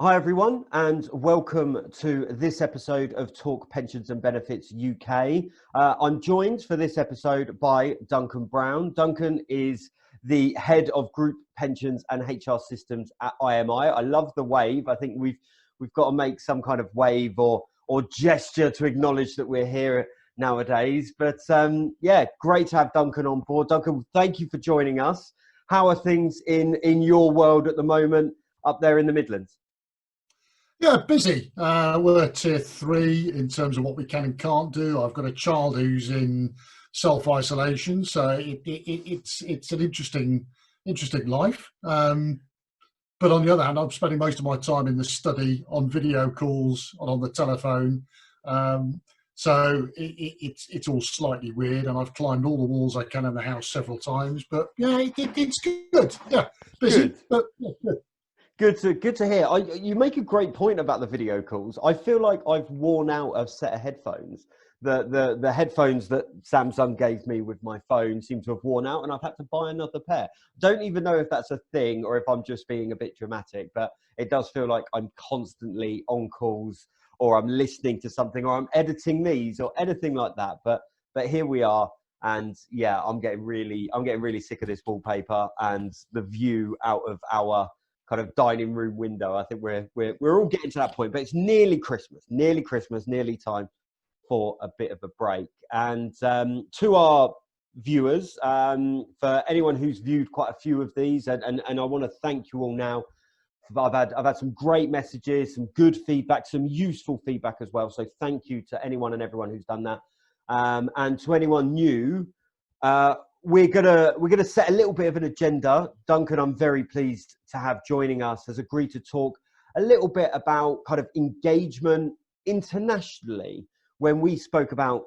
Hi everyone, and welcome to this episode of Talk Pensions and Benefits UK. I'm joined for this episode by Duncan Brown. Duncan is the head of group pensions and HR systems at IMI. I love the wave. I think we've got to make some kind of wave or gesture to acknowledge that we're here nowadays. But yeah, great to have Duncan on board. Duncan, thank you for joining us. How are things in your world at the moment up there in the Midlands? Yeah, busy. We're tier 3 in terms of what we can and can't do. I've got a child who's in self-isolation, so it's an interesting life. But on the other hand, I'm spending most of my time in the study on video calls and on the telephone. So it's all slightly weird, and I've climbed all the walls I can in the house several times. But yeah, it's good. Yeah, busy, Good. but yeah, good. Good to hear. You make a great point about the video calls. I feel like I've worn out a set of headphones. The headphones that Samsung gave me with my phone seem to have worn out, and I've had to buy another pair. Don't even know if that's a thing or if I'm just being a bit dramatic, but it does feel like I'm constantly on calls, or I'm listening to something, or I'm editing these or anything like that. But here we are. And yeah, I'm getting really sick of this wallpaper and the view out of our kind of dining room window. I think we're all getting to that point, but it's nearly Christmas, nearly time for a bit of a break. And to our viewers, for anyone who's viewed quite a few of these, and I want to thank you all now. I've had some great messages, some good feedback, some useful feedback as well. So thank you to anyone and everyone who's done that. And to anyone new, we're gonna set a little bit of an agenda. Duncan, I'm very pleased to have joining us, has agreed to talk a little bit about kind of engagement internationally. When we spoke about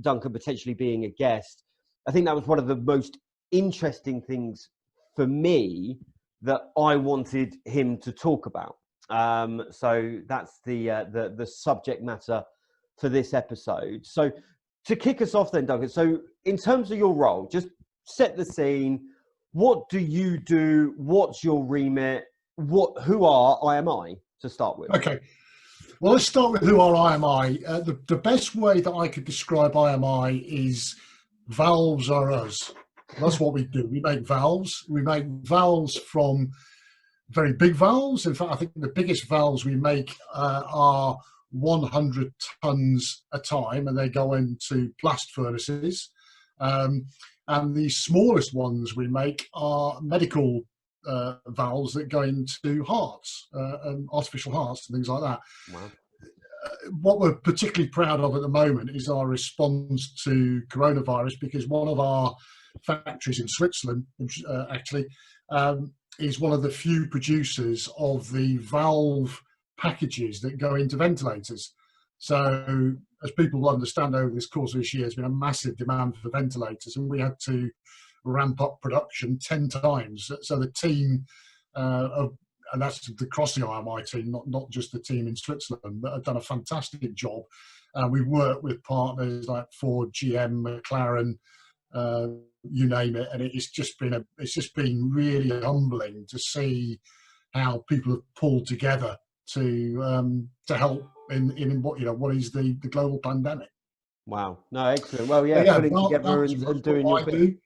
Duncan potentially being a guest, I think that was one of the most interesting things for me that I wanted him to talk about. So that's the subject matter for this episode. So to kick us off then, Duncan, so in terms of your role, just set the scene. What do you do? What's your remit? Who are IMI to start with? Okay. Well, let's start with who are IMI. The best way that I could describe IMI is valves are us. That's what we do. We make valves. We make valves from very big valves. In fact, I think the biggest valves we make are 100 tons a time, and they go into blast furnaces. And the smallest ones we make are medical valves that go into hearts, and artificial hearts and things like that. Wow. What we're particularly proud of at the moment is our response to coronavirus, because one of our factories in Switzerland, actually, is one of the few producers of the valve packages that go into ventilators. So as people will understand, over this course of this year, there's been a massive demand for ventilators, and we had to ramp up production 10 times. So the team and that's across the IMI team, not just the team in Switzerland, that have done a fantastic job. We've worked with partners like Ford, GM, McLaren, you name it, and it's just been really humbling to see how people have pulled together to help in what is the global pandemic. Wow. No, excellent. Well, yeah, putting together and doing your bit.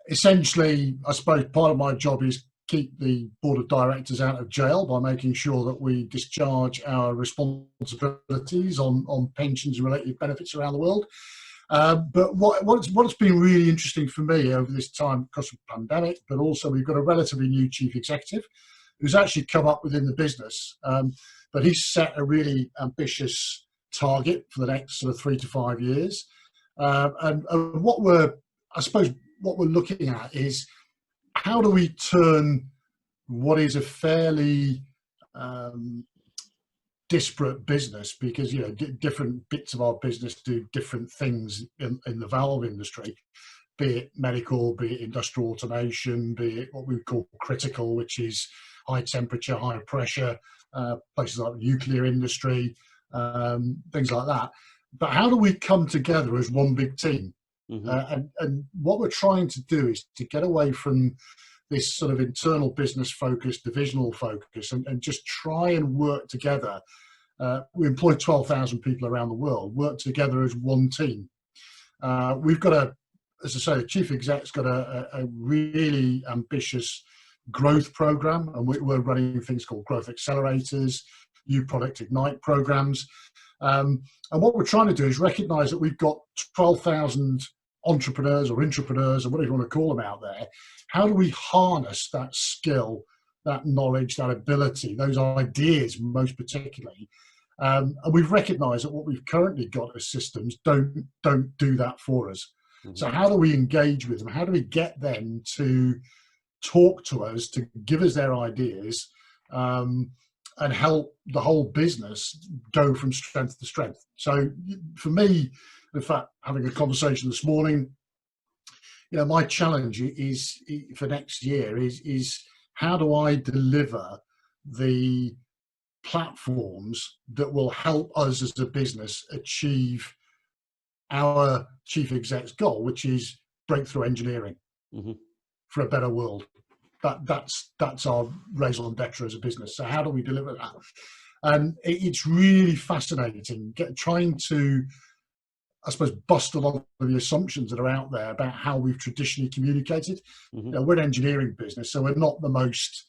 Essentially, I suppose part of my job is keep the board of directors out of jail by making sure that we discharge our responsibilities on pensions and related benefits around the world. But what's been really interesting for me over this time, because of the pandemic, but also we've got a relatively new chief executive who's actually come up within the business, but he's set a really ambitious target for the next sort of 3 to 5 years. And what we're looking at is, how do we turn what is a fairly disparate business, because different bits of our business do different things in the valve industry, be it medical, be it industrial automation, be it what we call critical, which is high temperature, high pressure, places like the nuclear industry, things like that. But how do we come together as one big team? Mm-hmm. And what we're trying to do is to get away from this sort of internal business focus, divisional focus, and just try and work together. We employ 12,000 people around the world, work together as one team. We've got as I say, the chief exec's got a really ambitious growth program, and we're running things called growth accelerators, new product ignite programs. And what we're trying to do is recognize that we've got 12,000 entrepreneurs or intrapreneurs or whatever you want to call them out there. How do we harness that skill, that knowledge, that ability, those ideas most particularly? And we've recognized that what we've currently got as systems don't do that for us. Mm-hmm. So how do we engage with them? How do we get them to talk to us, to give us their ideas, and help the whole business go from strength to strength? So for me, in fact, having a conversation this morning, my challenge is for next year is how do I deliver the platforms that will help us as a business achieve our chief exec's goal, which is breakthrough engineering for a better world. That's our raison d'etre as a business. So how do we deliver that? And it's really fascinating trying to, I suppose, bust a lot of the assumptions that are out there about how we've traditionally communicated. We're an engineering business, so we're not the most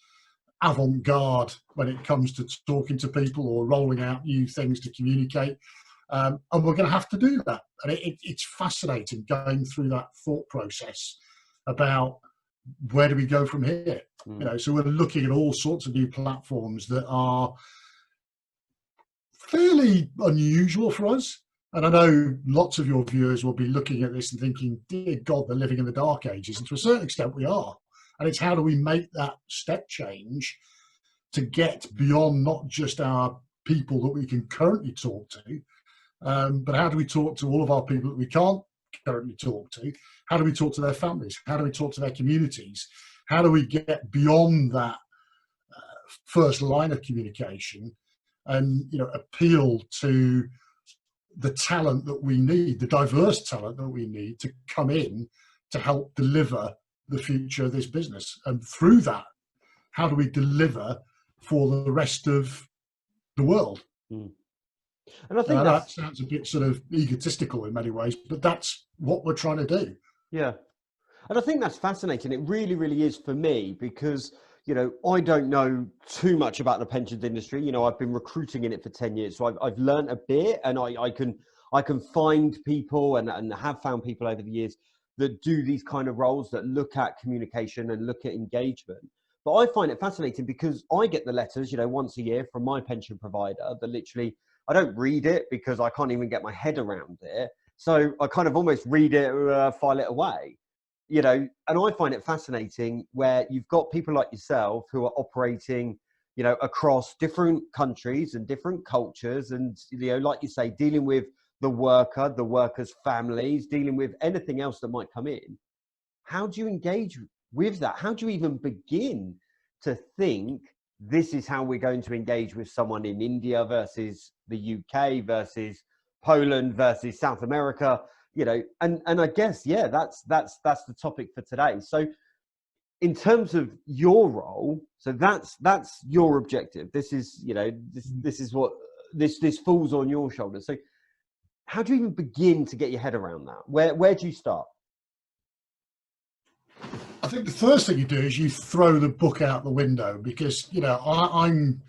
avant-garde when it comes to talking to people or rolling out new things to communicate. And we're going to have to do that. And it's fascinating going through that thought process about where do we go from here? So we're looking at all sorts of new platforms that are fairly unusual for us. And I know lots of your viewers will be looking at this and thinking, dear God, they're living in the dark ages. And to a certain extent, we are. And it's how do we make that step change to get beyond not just our people that we can currently talk to, but how do we talk to all of our people that we can't currently talk to? How do we talk to their families? How do we talk to their communities? How do we get beyond that first line of communication and appeal to the talent that we need, the diverse talent that we need to come in to help deliver the future of this business? And through that, how do we deliver for the rest of the world? And I think that sounds a bit sort of egotistical in many ways, but that's what we're trying to do. Yeah. And I think that's fascinating. It really, really is for me because, I don't know too much about the pensions industry. I've been recruiting in it for 10 years. So I've learned a bit, and I can find people and have found people over the years that do these kind of roles, that look at communication and look at engagement. But I find it fascinating because I get the letters, once a year from my pension provider that literally, I don't read it because I can't even get my head around it. So I kind of almost read it, file it away, and I find it fascinating where you've got people like yourself who are operating, across different countries and different cultures and, like you say, dealing with the workers' families, dealing with anything else that might come in. How do you engage with that? How do you even begin to think this is how we're going to engage with someone in India versus the UK versus Poland versus South America, and I guess, that's the topic for today. So in terms of your role, so that's your objective. This is, this is what this falls on your shoulders. So how do you even begin to get your head around that? Where do you start? I think the first thing you do is you throw the book out the window because, I'm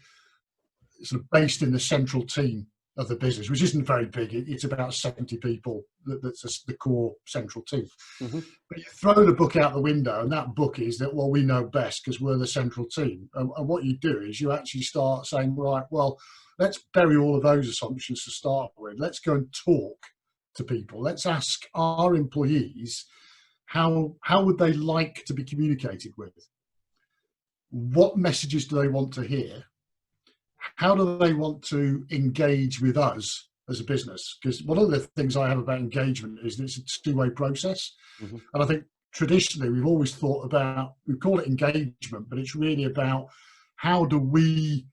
sort of based in the central team of the business, which isn't very big. It's about 70 people. That's the core central team. But you throw the book out the window, and that book is that, well, we know best because we're the central team. And what you do is you actually start saying, right, well, let's bury all of those assumptions to start with. Let's go and talk to people. Let's ask our employees, how would they like to be communicated with? What messages do they want to hear? How do they want to engage with us as a business? Because one of the things I have about engagement is that it's a two-way process. And I think traditionally we've always thought about, we call it engagement, but it's really about how do we,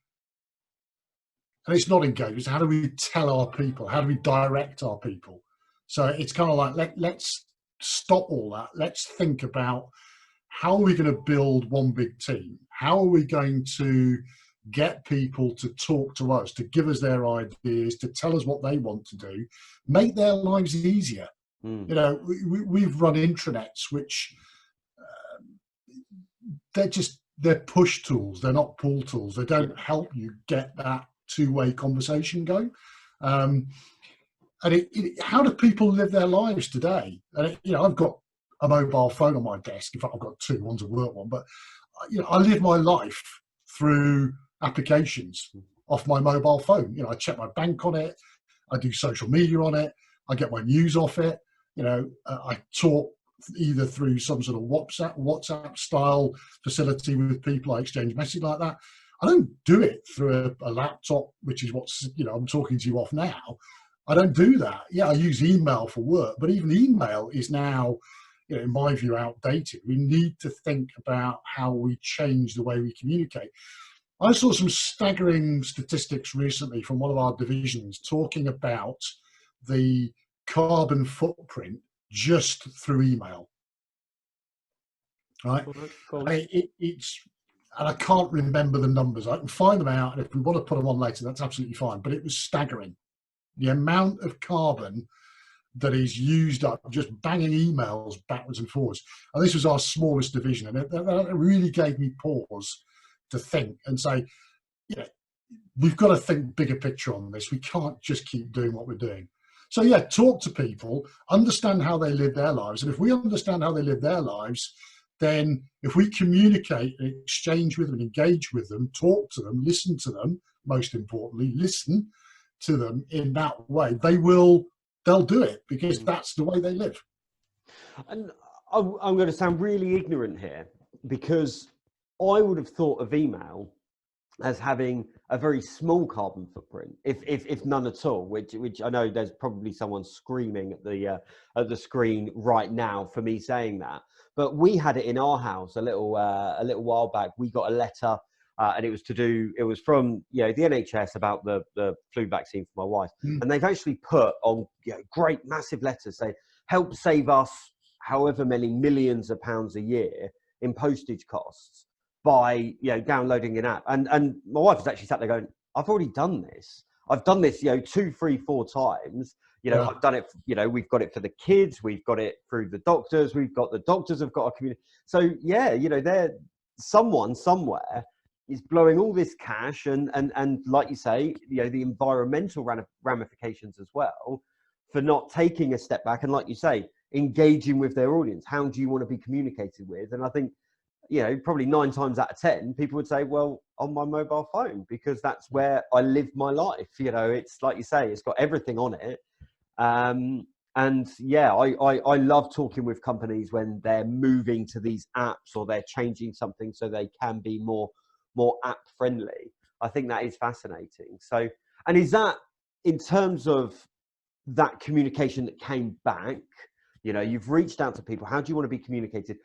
and it's not engagement, it's how do we tell our people? How do we direct our people? So it's kind of like, let's stop all that. Let's think about how are we going to build one big team? How are we going to get people to talk to us, to give us their ideas, to tell us what they want to do, make their lives easier? You know, we've run intranets, which they're push tools. They're not pull tools. They don't help you get that two-way conversation going. And how do people live their lives today? And you know, I've got a mobile phone on my desk. In fact, I've got two. One's a work one, but you know, I live my life through applications off my mobile phone. You know, I check my bank on it. I do social media on it. I get my news off it. You know, I talk either through some sort of WhatsApp style facility with people. I exchange messages like that. I don't do it through a laptop, which is what's, you know, I'm talking to you off now. I don't do that. Yeah, I use email for work, but even email is now, you know, in my view, outdated. We need to think about how we change the way we communicate. I saw some staggering statistics recently from one of our divisions talking about the carbon footprint just through email. Right? Cool. It's, and I can't remember the numbers. I can find them out, and if we want to put them on later, that's absolutely fine. But it was staggering. The amount of carbon that is used up just banging emails backwards and forwards. And this was our smallest division, and that really gave me pause to think and say, yeah, we've got to think bigger picture on this. We can't just keep doing what we're doing. So yeah, talk to people, understand how they live their lives. And if we understand how they live their lives, then if we communicate and exchange with them, engage with them, talk to them, listen to them, most importantly, listen to them in that way, they'll do it, because that's the way they live. And I'm going to sound really ignorant here, because I would have thought of email as having a very small carbon footprint, if none at all. Which I know there's probably someone screaming at the screen right now for me saying that. But we had it in our house a little while back. We got a letter, and it was from, you know, the NHS about the flu vaccine for my wife, and they've actually put on, you know, great massive letters saying, help save us however many millions of pounds a year in postage costs by, you know, downloading an app. And my wife was actually sat there going, I've already done this. I've done this, you know, 2, 3, 4 times. You know, I've done it, you know, we've got it for the kids. We've got it through the doctors. The doctors have got a community. So yeah, you know, someone somewhere is blowing all this cash and like you say, you know, the environmental ramifications as well, for not taking a step back and, like you say, engaging with their audience. How do you want to be communicated with? And I think, you know, probably 9 times out of 10, people would say, well, on my mobile phone, because that's where I live my life. You know, it's like you say, it's got everything on it. And yeah, I love talking with companies when they're moving to these apps or they're changing something so they can be more app friendly. I think that is fascinating. So, and is that, in terms of that communication that came back, you know, you've reached out to people, how do you want to be communicated?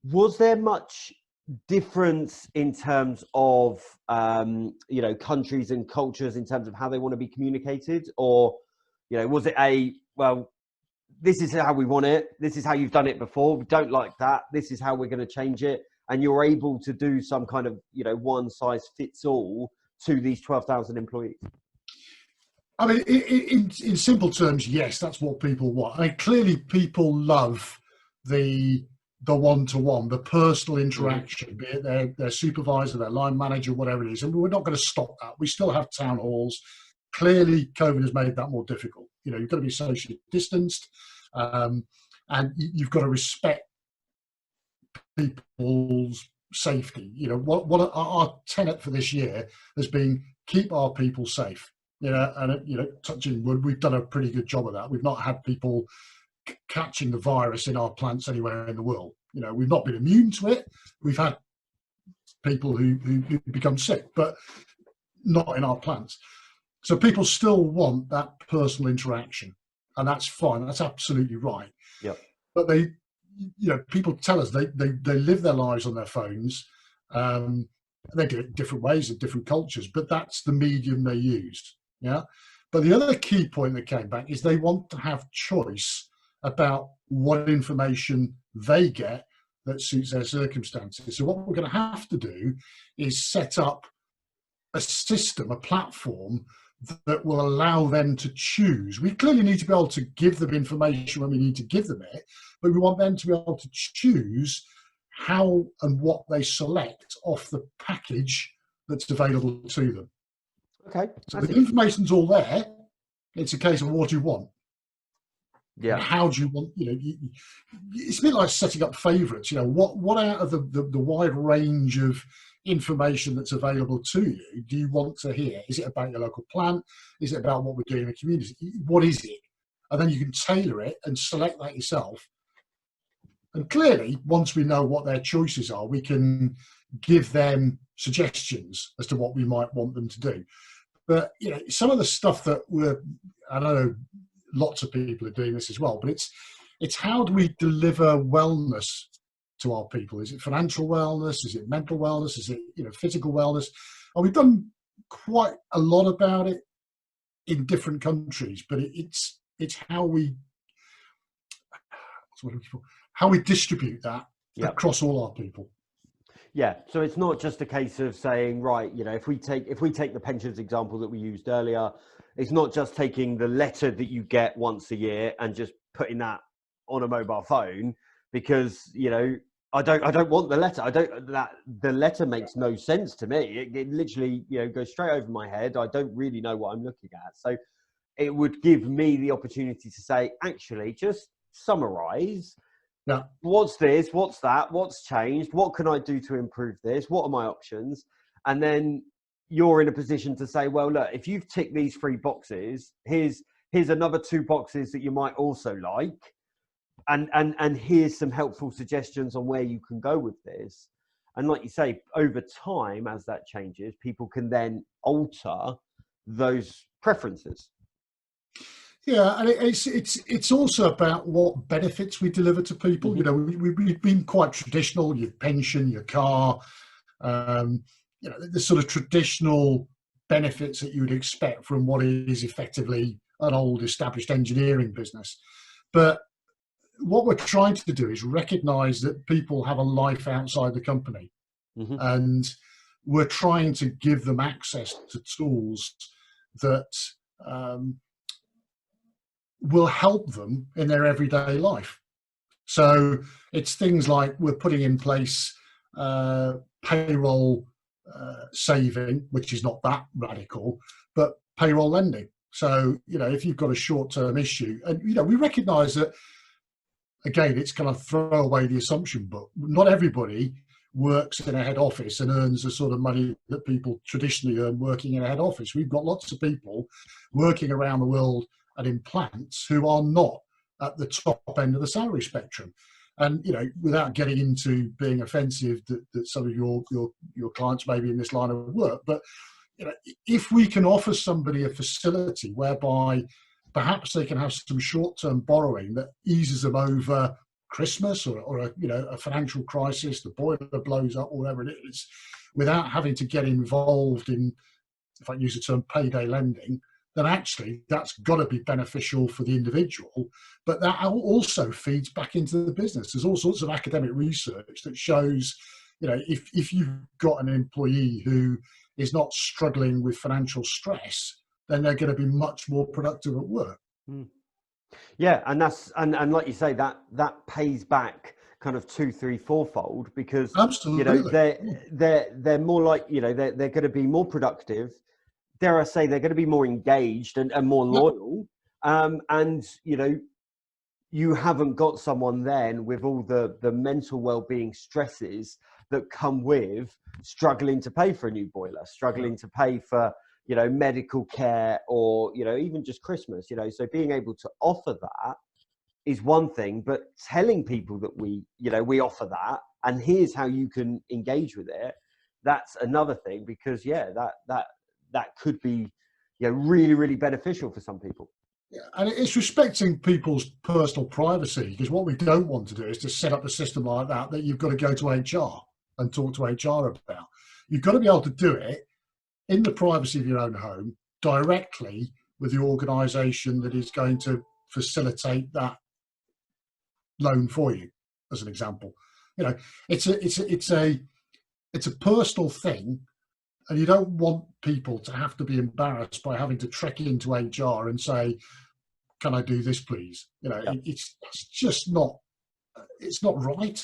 Was there much difference in terms of, you know, countries and cultures in terms of how they want to be communicated? Or, you know, was it well, this is how we want it. This is how you've done it before. We don't like that. This is how we're going to change it. And you're able to do some kind of, you know, one size fits all to these 12,000 employees? I mean, in simple terms, yes, that's what people want. I mean, clearly people love the one-to-one, the personal interaction, be it their supervisor, their line manager, whatever it is. And we're not going to stop that. We still have town halls. Clearly, COVID has made that more difficult. You know, you've got to be socially distanced, and you've got to respect people's safety. You know, what our tenet for this year has been: keep our people safe. You know, and you know, touching wood, we've done a pretty good job of that. We've not had people catching the virus in our plants anywhere in the world. You know, we've not been immune to it. We've had people who become sick, but not in our plants. So people still want that personal interaction, and that's fine. That's absolutely right. Yeah. But they, you know, people tell us they live their lives on their phones. They do it in different ways in different cultures, but that's the medium they use. Yeah. But the other key point that came back is they want to have choice about what information they get that suits their circumstances. So what we're going to have to do is set up a system, a platform that will allow them to choose. We clearly need to be able to give them information when we need to give them it, but we want them to be able to choose how and what they select off the package that's available to them. Okay. So the information's all there. It's a case of what do you want? Yeah. And how do you want, it's a bit like setting up favorites. What out of the wide range of information that's available to you do you want to hear? Is it about your local plant? Is it about what we're doing in the community? What is it? And then you can tailor it and select that yourself. And clearly, once we know what their choices are, we can give them suggestions as to what we might want them to do. But, some of the stuff that I know lots of people are doing this as well, but it's how do we deliver wellness to our people? Is it financial wellness? Is it mental wellness? Is it, physical wellness? And we've done quite a lot about it in different countries, but it's how we distribute that across all our people. Yeah, so it's not just a case of saying, right, if we take the pensions example that we used earlier, it's not just taking the letter that you get once a year and just putting that on a mobile phone, because I don't want the letter. The letter makes no sense to me. It literally goes straight over my head. I don't really know what I'm looking at. So it would give me the opportunity to say, actually, just summarize. Yeah. What's this? What's that? What's changed? What can I do to improve this? What are my options? And then you're in a position to say, well, look, if you've ticked these 3 boxes, here's another 2 boxes that you might also like. And here's some helpful suggestions on where you can go with this. And like you say, over time, as that changes, people can then alter those preferences. Yeah, and it's also about what benefits we deliver to people. Mm-hmm. We've been quite traditional. Your pension, your car, the sort of traditional benefits that you would expect from what is effectively an old established engineering business. But what we're trying to do is recognise that people have a life outside the company, mm-hmm. and we're trying to give them access to tools that will help them in their everyday life. So it's things like we're putting in place payroll saving, which is not that radical, but payroll lending. So, if you've got a short-term issue, and, we recognise that, again, it's kind of throw away the assumption, but not everybody works in a head office and earns the sort of money that people traditionally earn working in a head office. We've got lots of people working around the world and in plants who are not at the top end of the salary spectrum. And, without getting into being offensive that some of your clients may be in this line of work, but, if we can offer somebody a facility whereby perhaps they can have some short-term borrowing that eases them over Christmas or a financial crisis, the boiler blows up, or whatever it is, without having to get involved in, if I use the term, payday lending, then actually that's got to be beneficial for the individual, but that also feeds back into the business. There's all sorts of academic research that shows, if you've got an employee who is not struggling with financial stress, then they're going to be much more productive at work. Yeah, and that's and like you say, that pays back kind of 2, 3, 4-fold, because absolutely, they're more like, they're going to be more productive. Dare I say, they're going to be more engaged and more loyal. And, you haven't got someone then with all the mental well-being stresses that come with struggling to pay for a new boiler, struggling to pay for, medical care, or, even just Christmas, so being able to offer that is one thing, but telling people that we offer that, and here's how you can engage with it, that's another thing, because that could be really, really beneficial for some people. Yeah, and it's respecting people's personal privacy, because what we don't want to do is to set up a system like that you've got to go to HR and talk to HR about. You've got to be able to do it in the privacy of your own home, directly with the organisation that is going to facilitate that loan for you, as an example. You know, it's a personal thing, and you don't want people to have to be embarrassed by having to trek into HR and say, "Can I do this, please?" You know, Yeah. it's just not. It's not right.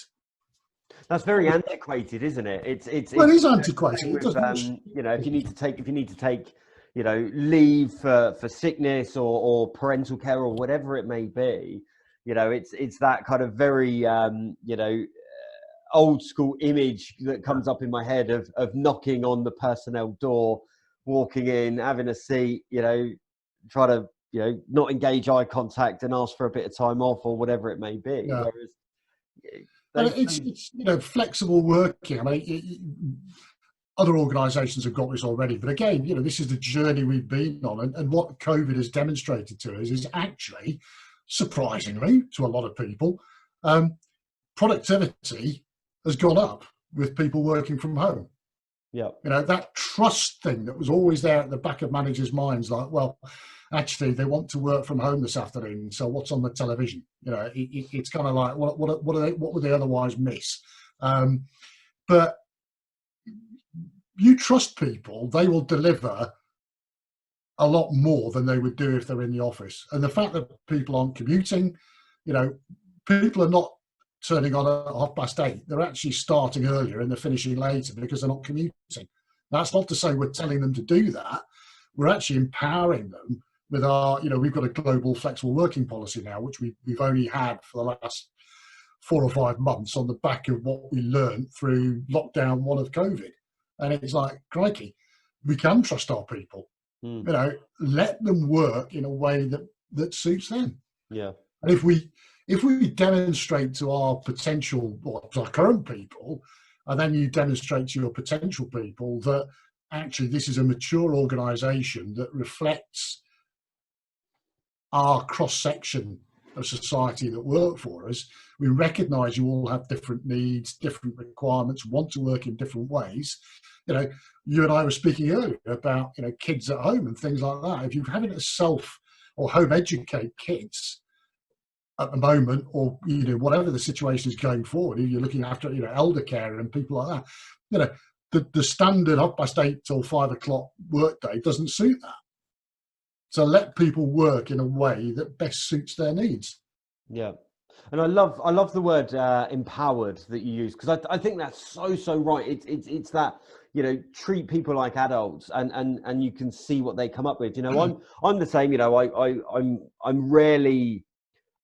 That's very antiquated, isn't it? Well, it is The thing antiquated. It with doesn't. you know, if you need to take leave for sickness or parental care or whatever it may be, it's that kind of very old school image that comes up in my head of knocking on the personnel door, walking in, having a seat, try to not engage eye contact and ask for a bit of time off or whatever it may be. Yeah. Whereas And it's flexible working. I mean, other organisations have got this already, but again, this is the journey we've been on, and what COVID has demonstrated to us is actually, surprisingly to a lot of people, productivity has gone up with people working from home. Yeah. That trust thing that was always there at the back of managers' minds, like, well, actually, they want to work from home this afternoon, so what's on the television? It's kind of like, what would they otherwise miss? But you trust people, they will deliver a lot more than they would do if they're in the office. And the fact that people aren't commuting, people are not turning on at 8:30. They're actually starting earlier and they're finishing later because they're not commuting. That's not to say we're telling them to do that. We're actually empowering them with our, we've got a global flexible working policy now, which we've only had for the last 4 or 5 months on the back of what we learned through lockdown 1 of COVID. And it's like, crikey, we can trust our people. Let them work in a way that suits them. Yeah. And if we demonstrate to our potential, or to our current people, and then you demonstrate to your potential people that actually this is a mature organisation that reflects our cross-section of society that work for us, we recognise you all have different needs, different requirements, want to work in different ways. You and I were speaking earlier about, kids at home and things like that. If you're having to self or home educate kids at the moment, or, whatever the situation is going forward, if you're looking after, elder care and people like that, the standard 8:30 till 5 o'clock workday doesn't suit that. So let people work in a way that best suits their needs. Yeah. And I love the word empowered that you use, because I think that's so right. It's that, treat people like adults, and you can see what they come up with. I'm the same. I'm rarely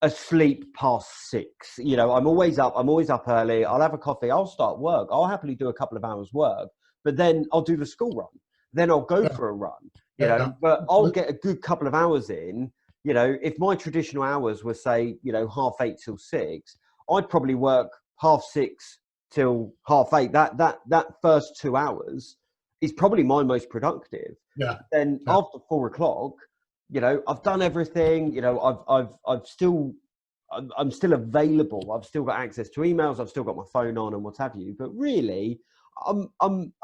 asleep past 6. I'm always up early. I'll have a coffee. I'll start work. I'll happily do a couple of hours work, but then I'll do the school run. Then I'll go for a run. But I'll get a good couple of hours in. If my traditional hours were, say, 8:30 till 6, I'd probably work 6:30 till 8:30. That first 2 hours is probably my most productive. Yeah. Then after 4 o'clock, I've done everything. I'm still available. I've still got access to emails. I've still got my phone on and what have you. But really, I'm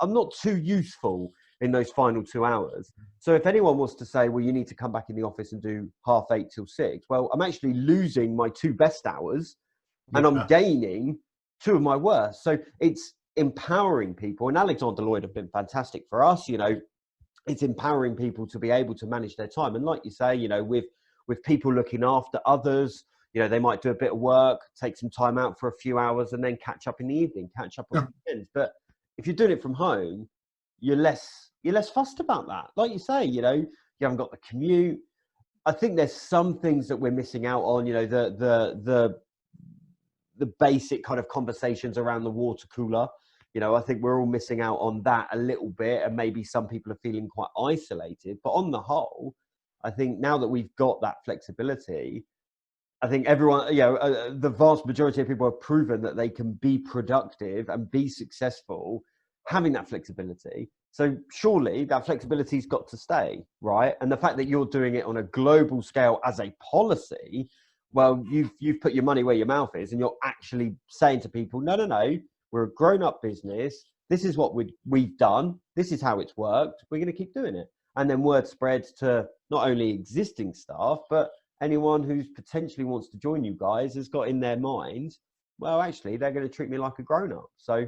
not too useful in those final 2 hours. So if anyone wants to say, well, you need to come back in the office and do 8:30 till 6, well, I'm actually losing my 2 best hours, and I'm gaining 2 of my worst. So it's empowering people. And Alexander Lloyd have been fantastic for us. It's empowering people to be able to manage their time. And like you say, with people looking after others, they might do a bit of work, take some time out for a few hours, and then catch up in the evening, catch up on weekends. But if you're doing it from home, you're less fussed about that. Like you say, you haven't got the commute. I think there's some things that we're missing out on. The basic kind of conversations around the water cooler. I think we're all missing out on that a little bit, and maybe some people are feeling quite isolated. But on the whole, I think now that we've got that flexibility, I think everyone, the vast majority of people have proven that they can be productive and be successful having that flexibility. So surely that flexibility's got to stay, right? And the fact that you're doing it on a global scale as a policy, well, you've put your money where your mouth is, and you're actually saying to people, no, we're a grown-up business. This is what we've done. This is how it's worked. We're going to keep doing it. And then word spreads to not only existing staff, but anyone who's potentially wants to join you guys has got in their mind, well, actually, they're going to treat me like a grown-up. So,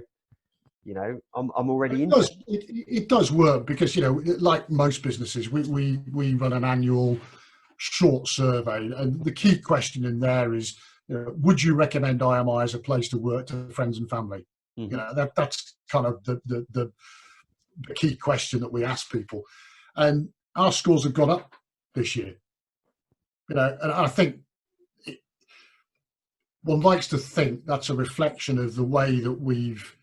you know, I'm already It into does, it does work because, you know, like most businesses, we run an annual short survey. And the key question in there is, you know, would you recommend IMI as a place to work to friends and family? Mm-hmm. You know, that's kind of the key question that we ask people. And our scores have gone up this year. You know, and I think one likes to think that's a reflection of the way that we've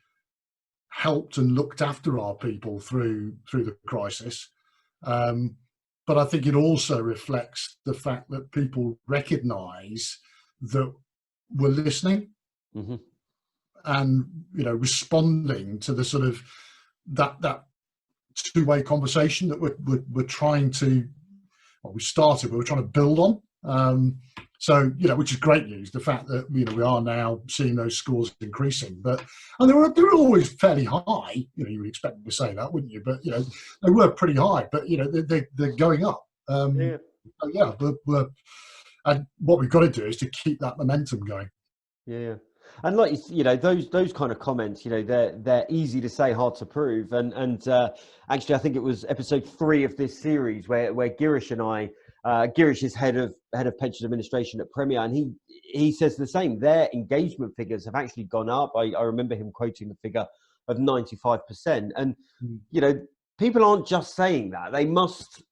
helped and looked after our people through the crisis. But I think it also reflects the fact that people recognise that we're listening Mm-hmm. and, you know, responding to the sort of that two-way conversation that we're trying to, well, we started, but we're trying to build on. So, you know, which is great news, the fact that, you know, we are now seeing those scores increasing. But, and they were always fairly high. You know, you would expect me to say that, wouldn't you? But, you know, they were pretty high, but, you know, they're going up. Yeah. Yeah, and what we've got to do is to keep that momentum going. Yeah. And like, you know, those kind of comments, you know, they're easy to say, hard to prove. And actually, I think it was episode 3 of this series where Girish and I, Girish is head of pensions administration at Premier, and he says the same. Their engagement figures have actually gone up. I remember him quoting the figure of 95%. And you know, people aren't just saying that. They must,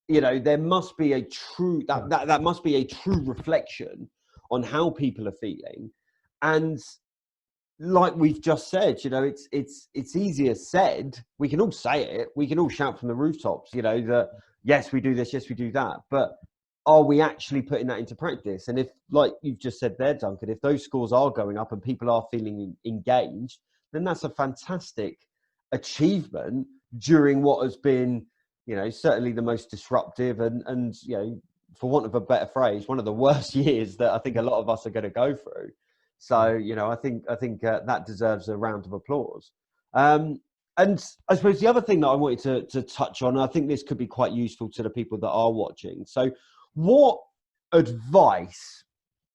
you know, there must be a true that must be a true reflection on how people are feeling. And like we've just said, you know, it's easier said. We can all say it. We can all shout from the rooftops, you know, that yes, we do this, yes, we do that. But are we actually putting that into practice? And if, like you've just said there, Duncan, if those scores are going up and people are feeling engaged, then that's a fantastic achievement during what has been, you know, certainly the most disruptive and you know, for want of a better phrase, one of the worst years that I think a lot of us are going to go through. So, you know, I think that deserves a round of applause. And I suppose the other thing that I wanted to touch on, I think this could be quite useful to the people that are watching. So what advice,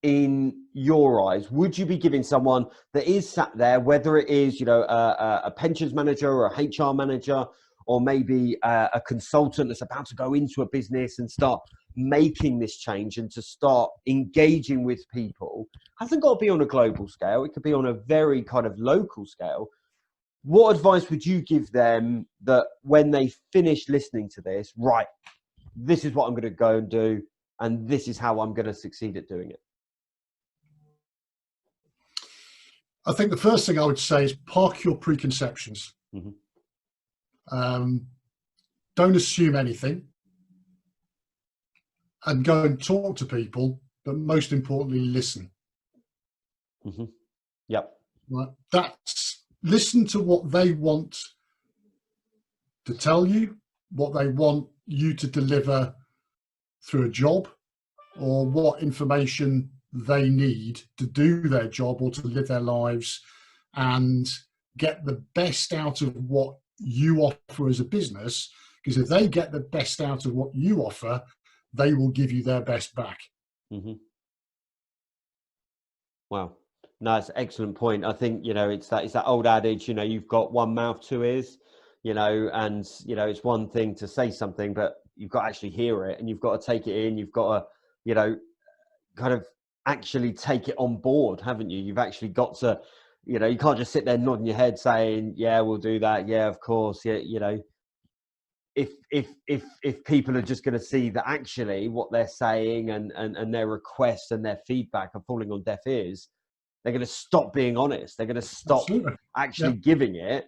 in your eyes, would you be giving someone that is sat there, whether it is, you know, a pensions manager or a HR manager, or maybe a consultant that's about to go into a business and start making this change and to start engaging with people? Hasn't got to be on a global scale. It could be on a very kind of local scale. What advice would you give them that when they finish listening to this, right, this is what I'm going to go and do, and this is how I'm going to succeed at doing it? I think the first thing I would say is park your preconceptions. Mm-hmm. Don't assume anything, and go and talk to people, but most importantly, listen. Mm-hmm. Yep. Right. That's listen to what they want to tell you, what they want you to deliver through a job, or what information they need to do their job or to live their lives, and get the best out of what you offer as a business. Because if they get the best out of what you offer, they will give you their best back. Mm-hmm. Wow. No, it's an excellent point. I think, you know, it's that old adage, you know, you've got one mouth, two ears, you know, and, you know, it's one thing to say something, but you've got to actually hear it and you've got to take it in. You've got to, you know, kind of actually take it on board, haven't you? You've actually got to, you know, you can't just sit there nodding your head saying, yeah, we'll do that. Yeah, of course. Yeah. You know, if people are just going to see that actually what they're saying and their requests and their feedback are falling on deaf ears, they're going to stop being honest. They're going to stop actually giving it,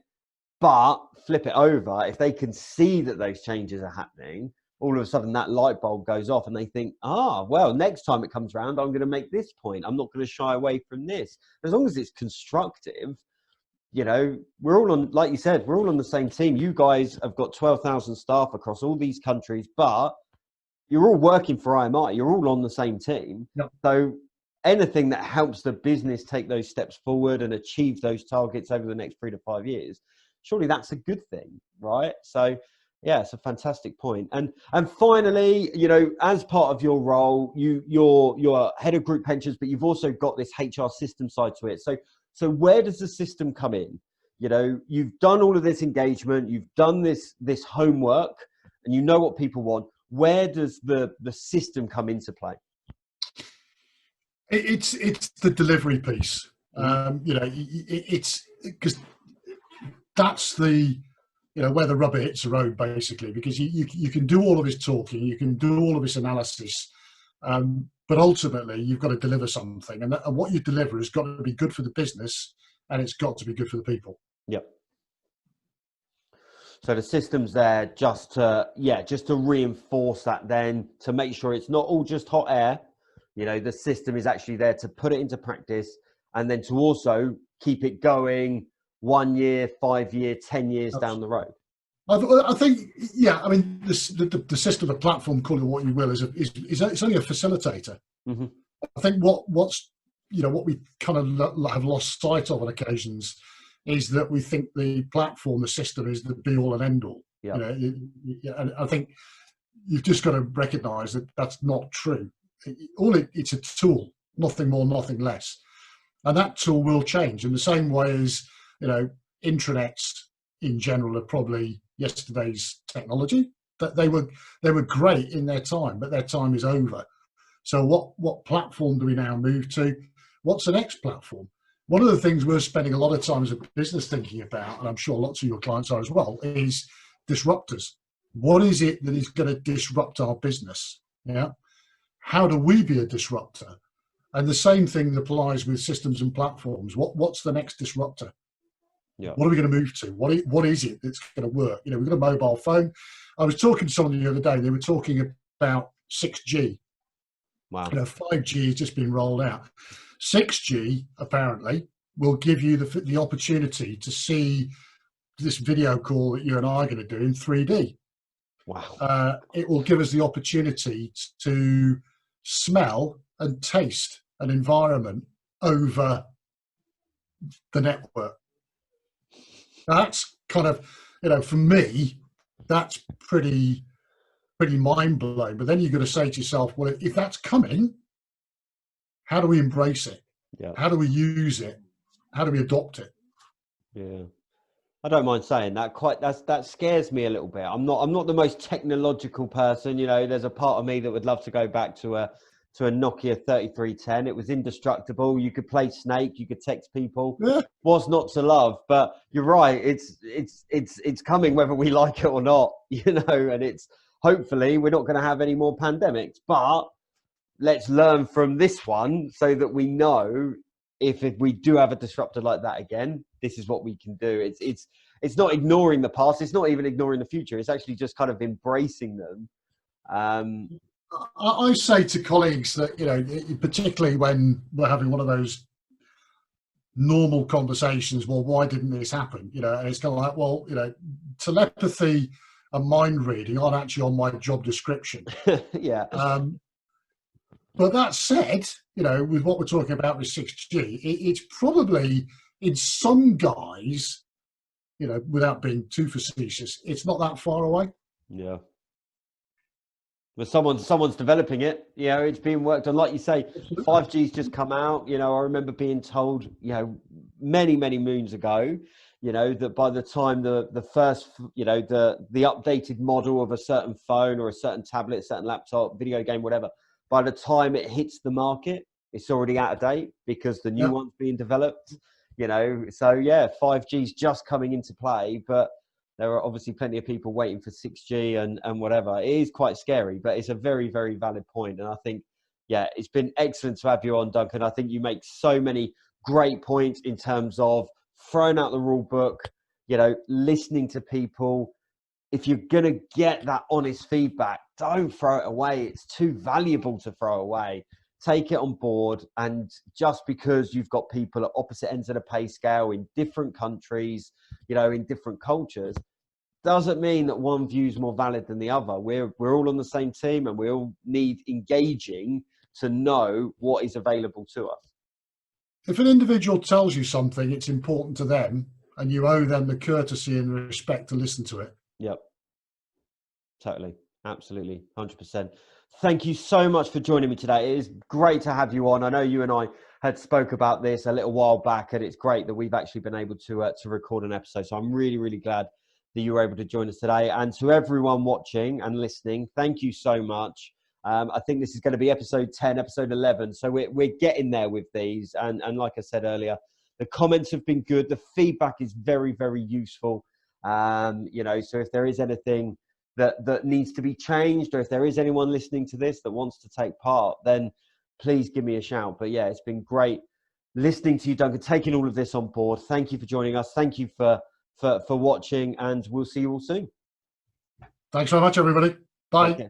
but flip it over. If they can see that those changes are happening, all of a sudden that light bulb goes off and they think, well, next time it comes around, I'm going to make this point. I'm not going to shy away from this. As long as it's constructive, you know, we're all on, like you said, we're all on the same team. You guys have got 12,000 staff across all these countries, but you're all working for IMI. You're all on the same team. Yep. So anything that helps the business take those steps forward and achieve those targets over the next 3 to 5 years, surely that's a good thing, right? So Yeah, it's a fantastic point. And finally, you know, as part of your role, you're head of group pensions, but you've also got this HR system side to it. So where does the system come in? You know, you've done all of this engagement, you've done this homework, and you know what people want. Where does the system come into play? It's the delivery piece. Mm-hmm. You know, it's because that's the, you know, where the rubber hits the road, basically, because you can do all of this talking, you can do all of this analysis, but ultimately you've got to deliver something, and what you deliver has got to be good for the business, and it's got to be good for the people. Yep. So the system's there just to reinforce that, then to make sure it's not all just hot air. You know, the system is actually there to put it into practice, and then to also keep it going 1 year, 5 year, 10 years down the road. I think, yeah. I mean, the system, the platform, call it what you will, is it's only a facilitator. Mm-hmm. I think what we kind of have lost sight of on occasions is that we think the platform, the system, is the be all and end all. Yep. You know, and I think you've just got to recognise that that's not true. It's a tool, nothing more, nothing less, and that tool will change in the same way as, you know, intranets in general are probably yesterday's technology. That they were great in their time, but their time is over. So what platform do we now move to? What's the next platform? One of the things we're spending a lot of time as a business thinking about, and I'm sure lots of your clients are as well, is disruptors. What is it that is going to disrupt our business? Yeah. How do we be a disruptor? And the same thing applies with systems and platforms. What's the next disruptor? Yeah. What are we going to move to? What is it that's going to work? You know, we've got a mobile phone. I was talking to someone the other day. They were talking about 6G. Wow. You know, 5G has just been rolled out. 6G apparently will give you the opportunity to see this video call that you and I are going to do in 3D. Wow. It will give us the opportunity to smell and taste an environment over the network. That's kind of, you know, for me, that's pretty mind blowing. But then you've got to say to yourself, well, if that's coming, how do we embrace it? Yeah. How do we use it? How do we adopt it? Yeah. I don't mind saying that. That scares me a little bit. I'm not the most technological person. You know, there's a part of me that would love to go back to a Nokia 3310. It was indestructible. You could play Snake. You could text people. Yeah. What's not to love? But you're right. It's coming whether we like it or not. You know, and it's hopefully we're not going to have any more pandemics. But let's learn from this one so that we know if we do have a disruptor like that again, this is what we can do. It's not ignoring the past. It's not even ignoring the future. It's actually just kind of embracing them. I say to colleagues that, you know, particularly when we're having one of those normal conversations, well, why didn't this happen? You know, and it's kind of like, well, you know, telepathy and mind reading aren't actually on my job description. Yeah. But that said, you know, with what we're talking about with 6G, it's probably, in some guys, you know, without being too facetious, it's not that far away. Yeah. Well, someone's developing it. You know, it's being worked on. Like you say, 5G's just come out. You know, I remember being told, you know, many moons ago, you know, that by the time the first, you know, the updated model of a certain phone or a certain tablet, a certain laptop, video game, whatever, by the time it hits the market, it's already out of date because the new one's being developed, you know. So yeah, 5G's just coming into play, but there are obviously plenty of people waiting for 6G and whatever. It is quite scary, but it's a very valid point. And I think, yeah, it's been excellent to have you on, Duncan. I think you make so many great points in terms of throwing out the rule book, you know, listening to people. If you're going to get that honest feedback, don't throw it away. It's too valuable to throw away. Take it on board. And just because you've got people at opposite ends of the pay scale in different countries, you know, in different cultures, doesn't mean that one view is more valid than the other. We're all on the same team and we all need engaging to know what is available to us. If an individual tells you something, it's important to them, and you owe them the courtesy and the respect to listen to it. Yep. Totally. Absolutely. 100%. Thank you so much for joining me today. It is great to have you on. I know you and I had spoke about this a little while back, and it's great that we've actually been able to record an episode. So I'm really, really glad that you were able to join us today. And to everyone watching and listening, thank you so much. I think this is going to be episode 10, episode 11. So we're getting there with these. And like I said earlier, the comments have been good. The feedback is very, very useful. You know, so if there is anything that needs to be changed, or if there is anyone listening to this that wants to take part, then please give me a shout. But yeah, it's been great listening to you, Duncan, taking all of this on board. Thank you for joining us. Thank you for watching, and we'll see you all soon. Thanks very much, everybody. Bye. Okay.